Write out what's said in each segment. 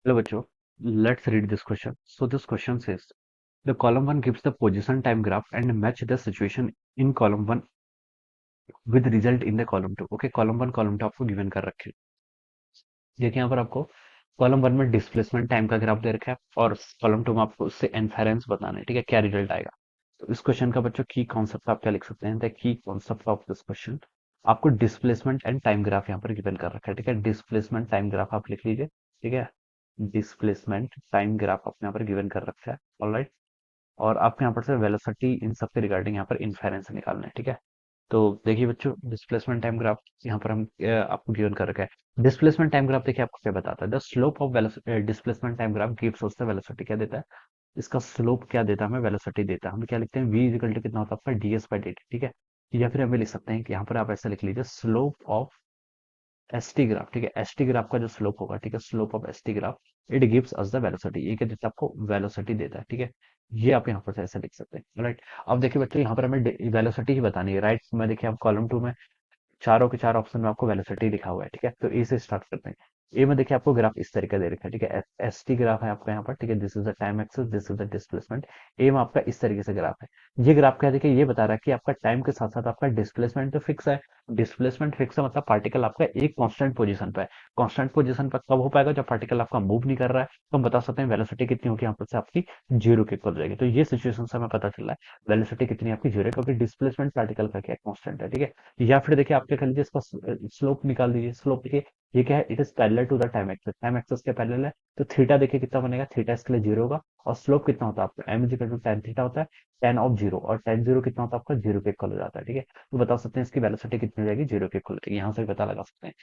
Hello, bachcho. Let's read this question. So this question says, the column 1 gives the position time graph and match the situation in column 1 with result in the column 2. Okay, column 1, column 2 आपको given कर रखे हैं। देखिए यहाँ पर आपको column 1 में displacement time का ग्राफ दे रखा है और कॉलम 2 में आपको उससे इन्फेरेंस बताना है। ठीक है, क्या रिजल्ट आएगा। तो इस क्वेश्चन का बच्चों की कॉन्सेप्ट आप क्या लिख सकते हैं, the key concept of this question. आपको डिस्प्लेसमेंट एंड टाइम ग्राफ यहाँ पर गिवन कर रखा है। ठीक है, डिस्प्लेसमेंट टाइम ग्राफ आप लिख लीजिए। ठीक है, डिस्प्लेसमेंट टाइम ग्राफ आपने यहाँ पर गिवन कर रखा है। ऑलराइट, और आपको यहाँ पर से वेलोसिटी इन सब के रिगार्डिंग यहाँ पर इन्फेरेंस निकालना है। ठीक है, तो देखिए बच्चों, डिस्प्लेसमेंट टाइम ग्राफ यहाँ पर हम आपको गिवन कर रखा है। डिस्प्लेसमेंट टाइम ग्राफ देखिए आपको क्या बताता है, the slope of displacement time graph gives us the velocity. क्या देता है, इसका स्लोप क्या देता है, हमें वेलोसिटी देता है। हम क्या लिखते हैं, v इक्वल टू कितना होता है आपका ds बाई dt। ठीक है, या फिर हमें लिख सकते हैं कि यहाँ पर आप ऐसा लिख लीजिए, slope of S T graph. ठीक है, एस टी ग्राफ का जो स्लोप होगा, ठीक है, slope of S T graph it gives us the velocity. ये क्या देता है आपको, वेलोसिटी देता है। ठीक है, ये आप यहाँ पर से ऐसे लिख सकते हैं। राइट, अब देखिए बच्चों, यहाँ पर हमें वेलोसिटी ही बतानी है। राइट में देखिए आप कॉलम 2 में चारों के चार ऑप्शन में आपको वेलोसिटी लिखा हुआ है। ठीक है, तो ए से स्टार्ट करते हैं। ए में देखिए आपको ग्राफ इस तरीके दे रखा है। ठीक है, एस टी ग्राफ है आपका यहाँ पर। ठीक है, this is the time axis, this is the displacement. A में आपका इस तरीके से ग्राफ है। ये ग्राफ क्या है, देखिए ये बता रहा है कि आपका टाइम के साथ साथ आपका डिस्प्लेसमेंट तो फिक्स है। डिस्प्लेसमेंट फिक्स है मतलब पार्टिकल आपका एक कांस्टेंट पोजीशन पे है। कांस्टेंट पोजीशन पर कब हो पाएगा, जब पार्टिकल आपका मूव नहीं कर रहा है। तो हम बता सकते हैं वेलोसिटी कितनी होगी, यहाँ पर से आपकी जीरो के इक्वल रहेगी। तो ये सिचुएशन से हमें पता चल रहा है वेलोसिटी कितनी आपकी जीरो है, क्योंकि डिस्प्लेसमेंट पार्टिकल का क्या कांस्टेंट है। ठीक है, या फिर देखिए आप क्या कर लीजिए, इसका स्लोप निकाल दीजिए। स्लोप देखिए ये क्या है, it is parallel to the time axis. Time axis के पैरेलल है, तो थीटा देखिए कितना बनेगा, थीटा इसके लिए जीरो होगा। और स्लोप कितना होता है आपका, M is equal to tan theta होता है, टेन ऑफ जीरो। और टेन जीरो कितना होता है आपका, जीरो के इक्वल हो जाता है। ठीक है, तो बता सकते हैं इसकी वेलोसिटी कितनी हो जाएगी, जीरो के इक्वल हो जाएगी। यहाँ से भी पता लगा सकते हैं।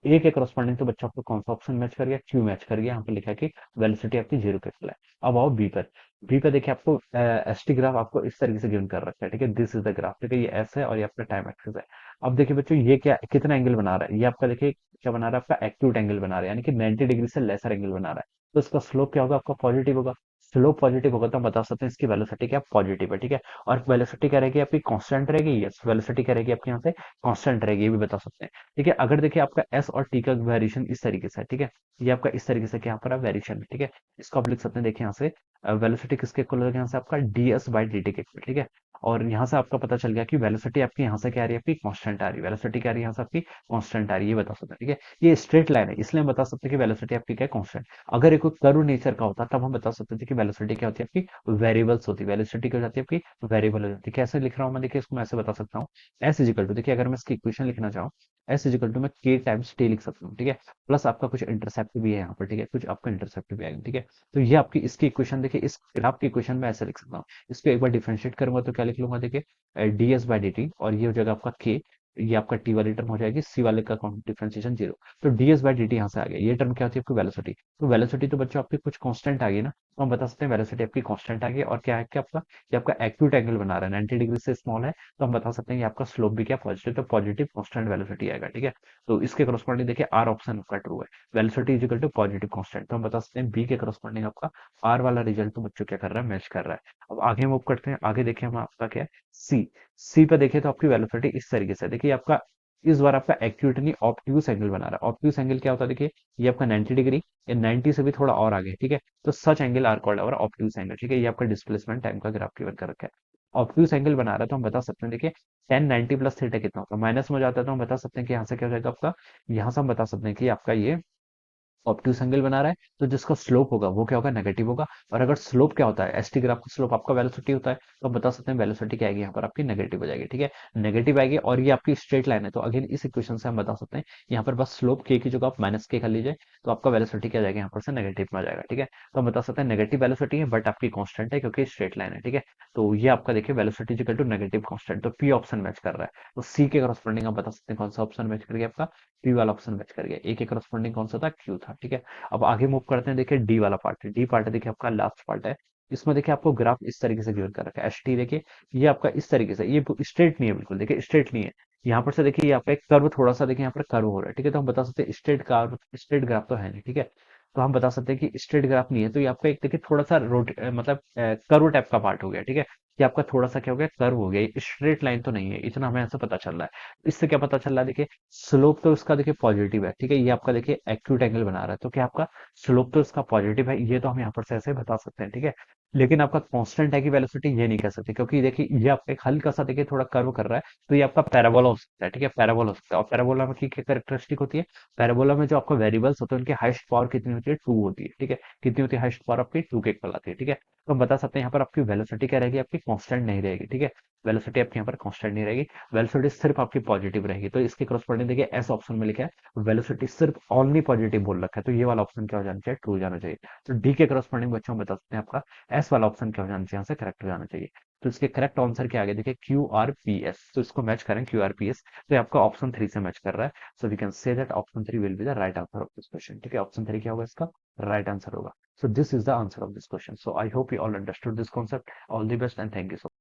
ए के करस्पॉन्डिंग तो बच्चों आपको कौन सा ऑप्शन मैच कर गया, क्यू मैच कर गया। यहाँ पे लिखा है कि वेलोसिटी आपकी जीरो के इक्वल है। अब आओ बी पर। बी पे देखिए आपको एस टी ग्राफ आपको इस तरीके से गिवन कर रखा है। ठीक है, दिस इज द ग्राफ। ठीक है, ये एस है और ये आपका टाइम एक्सिस है। अब देखिए बच्चों, ये क्या कितना एंगल बना रहा है, ये आपका देखिए क्या बना रहा है, आपका एक्यूट एंगल बना रहा है, यानी कि 90 डिग्री से लेसर एंगल बना रहा है। तो इसका स्लोप क्या होगा, आपका पॉजिटिव होगा। स्लोप पॉजिटिव होगा तो हम बता सकते हैं इसकी वेलोसिटी क्या पॉजिटिव है। ठीक है, और वेलोसिटी क्या रहेगी आपकी, कांस्टेंट रहेगी। यस, वेलोसिटी क्या रहेगी आपके यहाँ से, कांस्टेंट रहेगी, ये भी बता सकते हैं। ठीक है, अगर देखिए आपका एस और टी का वेरिएशन इस तरीके से है। ठीक है, ये आपका इस तरीके से यहाँ पर वेरिएशन है। ठीक है, इसको आप लिख सकते हैं, देखिए यहाँ से वेलोसिटी किसके इक्वल हो जाएगा, यहाँ से आपका D S by D T के इक्वल। ठीक है, और यहाँ से आपका पता चल गया कि वेलोसिटी आपकी यहाँ से क्या आ रही है, आपकी कांस्टेंट आ रही है। वेलोसिटी क्या आ रही है यहाँ से आपकी, कांस्टेंट आ रही है, ये बता सकते हैं। ठीक है, ये स्ट्रेट लाइन है, इसलिए हम बता सकते हैं कि वेलोसिटी आपकी क्या है, कांस्टेंट। अगर ये कोई कर्व नेचर का होता तब हम बता सकते थे कि वेलोसिटी क्या होती है आपकी, वेरिएबल्स होती है। वेलोसिटी क्या हो जाती है आपकी, वेरिएबल हो जाती है। कैसे लिख रहा हूँ मैं, देखिए इसको मैं ऐसे बता सकता हूँ, एस इजिकल टू, देखिए अगर मैं इसकी इक्वेशन लिखना चाहूँ, एस इजिकल टू मैं के टाइम्स टी लिख सकता हूँ। ठीक है, प्लस आपका कुछ इंटरसेप्ट भी है यहाँ पर। ठीक है, कुछ आपका इंटरसेप्ट भी आएगा। ठीक है, तो ये आपकी इसकी इक्वेशन देखिए, इस ग्राफ की इक्वेशन में ऐसे लिख सकता हूँ। इसको एक बार डिफरेंशिएट करूंगा तो क्या लिख लूंगा, देखिए D S by D T, और ये हो जाएगा आपका के। ये आपका टी वाली टर्म हो जाएगी, सी वाले का डिफरेंशिएशन जीरो। तो D S by D T यहाँ से आ गया। ये टर्म क्या होती है आपकी, वेलोसिटी। तो वेलोसिटी तो बच्चों आपकी कुछ कांस्टेंट आ गई ना, तो हम बता सकते हैं वेलोसिटी आपकी कांस्टेंट आ गई। और क्या है कि आपका ये आपका एक्यूट एंगल बना रहा है, 90 डिग्री से स्मॉल है, तो हम बता सकते हैं कि आपका स्लोप भी क्या पॉजिटिव, तो पॉजिटिव कांस्टेंट वेलोसिटी आएगा। ठीक है, तो इसके करस्पॉन्डिंग देखिए आर ऑप्शन आपका ट्रू है। Velocity is equal to positive constant, तो हम बता सकते हैं बी के करस्पॉन्डिंग आपका आर वाला रिजल्ट तो बच्चों क्या कर रहा है, मैच कर रहा है। अब आगे मूव करते हैं, आगे देखिए हम आपका क्या है, सी। सी पे देखिए तो आपकी वेलोसिटी इस तरीके से है। देखिए आपका इस बार आपका एक्यूट नहीं ऑब्ट्यूस एंगल बना रहा है। ऑब्ट्यूस एंगल क्या होता है, देखिए ये आपका 90 डिग्री, ये 90 से भी थोड़ा और आगे। ठीक है, तो सच एंगल आर कॉल्ड और ऑब्ट्यूस एंगल। ठीक है, ये आपका डिस्प्लेसमेंट टाइम का ग्राफ गिवन कर रखा है। ऑब्ट्यूस एंगल बना रहा है तो हम बता सकते हैं, देखिए टेन 90 प्लस थीटा कितना होता है, माइनस में हो जाता है, तो हम बता सकते हैं कि यहाँ से क्या हो जाएगा आपका, यहाँ से हम बता सकते हैं कि आपका ये ऑब्ट्यूस एंगल बना रहा है, तो जिसका स्लोप होगा वो क्या होगा, नेगेटिव होगा। और अगर स्लोप क्या होता है, एस टी ग्राफ का स्लोप आपका वेलोसिटी होता है, तो हम बता सकते हैं वेलोसिटी क्या आएगी यहाँ पर आपकी, नेगेटिव हो जाएगी। ठीक है, नेगेटिव आएगी, और ये आपकी स्ट्रेट लाइन है, तो अगेन इस इक्वेशन से हम बता सकते हैं यहाँ पर बस स्लोप के की जगह आप माइनस के कर लीजिए, तो आपका वेलोसिटी क्या जाएगा यहाँ पर से, नेगेटिव में आ जाएगा। ठीक है, तो हम बता सकते हैं नेगेटिव वेलोसिटी है, बट आपकी कॉन्स्टेंट है क्योंकि स्ट्रेट लाइन है। ठीक है, तो ये आपका देखिए velocity equal to negative constant, तो पी ऑप्शन मैच कर रहा है। तो सी के करस्पॉन्डिंग आप बता सकते हैं कौन सा ऑप्शन मैच कर गया आपका, पी वाला ऑप्शन मैच कर गया। ए के करस्पॉन्डिंग कौन सा था, क्यू था। ठीक है, अब आगे मूव करते हैं, देखिए डी वाला पार्ट है। डी पार्ट है देखिए आपका लास्ट पार्ट है। इसमें देखिए आपको ग्राफ इस तरीके से गिवन कर रखा है, एच टी देखिए ये आपका इस तरीके से, ये स्ट्रेट नहीं है बिल्कुल, देखिए स्ट्रेट नहीं है। यहाँ पर से देखिए ये आपका एक कर्व थोड़ा सा देखिए यहाँ पर कर्व हो रहा है। ठीक है, तो हम बता सकते हैं स्ट्रेट कर्व, स्ट्रेट ग्राफ तो है नहीं। ठीक है, तो हम बता सकते हैं कि स्ट्रेट ग्राफ नहीं है, तो ये आपका एक देखिए थोड़ा सा रोट मतलब कर्व टाइप का पार्ट हो गया। ठीक है, कि आपका थोड़ा सा क्या हो गया, कर्व हो गया, स्ट्रेट लाइन तो नहीं है, इतना हमें ऐसा पता चल रहा है। इससे क्या पता चल रहा है, देखिए स्लोप तो इसका देखिए पॉजिटिव है, ठीक है, ये आपका देखिए एक्यूट एंगल बना रहा है, तो क्या आपका स्लोप तो इसका पॉजिटिव है, ये तो हम यहाँ पर से ऐसे बता सकते हैं, ठीक है। लेकिन आपका कांस्टेंट है कि वेलोसिटी, ये नहीं कह सकते, क्योंकि देखिए ये आप एक हल्का सा देखिए थोड़ा कर्व कर रहा है, तो ये आपका पैराबोला हो सकता है, ठीक है, पैराबोला हो सकता है। और पैराबोला में की क्या कैरेक्टरिस्टिक होती है, पैराबोला में जो आपका वेरिएबल्स होते हैं उनकी हाइस्ट पावर कितनी होती है, 2 होती है, ठीक है। कितनी होती है हाइस्ट पावर आपकी, 2 के इक्वल आती है, ठीक है। तो हम बता सकते हैं यहाँ पर आपकी वेलोसिटी क्या रहेगी, आपकी कांस्टेंट नहीं रहेगी, ठीक है। वेलोसिटी आपकी यहाँ पर कांस्टेंट नहीं रहेगी, वेलोसिटी सिर्फ आपकी पॉजिटिव रहेगी। तो इसके करस्पॉन्डिंग देखिए एस ऑप्शन में लिखा है वेलोसिटी सिर्फ ओनली पॉजिटिव बोल रखा है, तो ये वाला ऑप्शन क्या हो जाना चाहिए, ट्रू जाना चाहिए। तो डी के करस्पॉन्डिंग बच्चों बता सकते हैं आपका एस वाला ऑप्शन क्या हो जाना चाहिए, यहाँ से करेक्ट हो जाना चाहिए। तो इसके करेक्ट आंसर क्या आ गया, देखिए क्यू आर पी एस, तो इसको मैच करें क्यू आर पी एस, तो ये आपका ऑप्शन 3 से मैच कर रहा है। So we can say that option 3 will be the right answer of this question, ठीक है। ऑप्शन 3 क्या होगा, इसका राइट आंसर होगा। So this is the answer of this question. So I hope you all understood this concept. All the best and thank you so much.